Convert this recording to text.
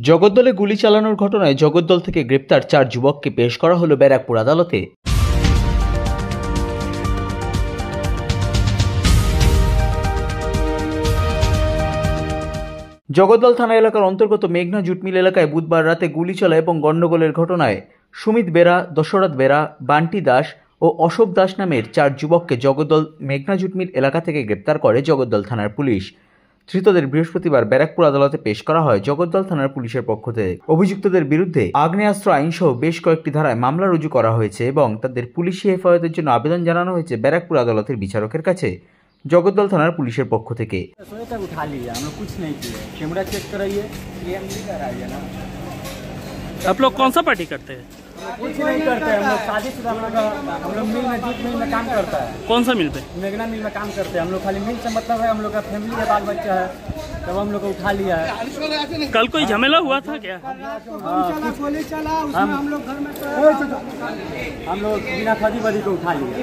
জগদ্দলে গুলি চালানোর ঘটনায় জগদ্দল থেকে গ্রেপ্তার 4 যুবককে পেশ করা হলো ব্যারাকপুর আদালতে। জগদ্দল থানা এলাকার অন্তর্গত মেঘনা জুট মিল এলাকায় বুধবার রাতে গুলি চলা এবং গণ্ডগোলের ঘটনায় সুমিত বেরা, দশরথ বেরা, বান্টি দাস ও অশোক দাস নামের 4 যুবককে জগদ্দল মেঘনা জুট মিল এলাকা থেকে গ্রেপ্তার করে জগদ্দল থানার পুলিশ। ধৃতদের বৃহস্পতিবার ব্যারাকপুর আদালতে পেশ করা হয় জগদ্দল থানার পুলিশের পক্ষ থেকে। অভিযুক্তদের বিরুদ্ধে আগ্নেয়াস্ত্র আইনসহ বেশ কয়েকটি ধারায় মামলা রুজু করা হয়েছে এবং তাদের পুলিশি হেফাজতের জন্য আবেদন জানানো হয়েছে ব্যারাকপুর আদালতের বিচারকের কাছে জগদ্দল থানার পুলিশের পক্ষ থেকে। आप लोग कौन सा पार्टी करते हैं? कुछ नहीं करते हैं, हम लोग शादीशुदा, हम लोग मिल में जूट मिल में काम करता है। कौन सा मिल पे? मेघना मिल में काम करते हैं हम लोग। खाली मिल से मतलब है, हम लोग का फैमिली है, बाल बच्चा है, तब हम लोग को उठा लिया है। कल कोई झमेला हुआ था क्या? हम लोग घर में हम लोग बिना खदी बदी को उठा लिया।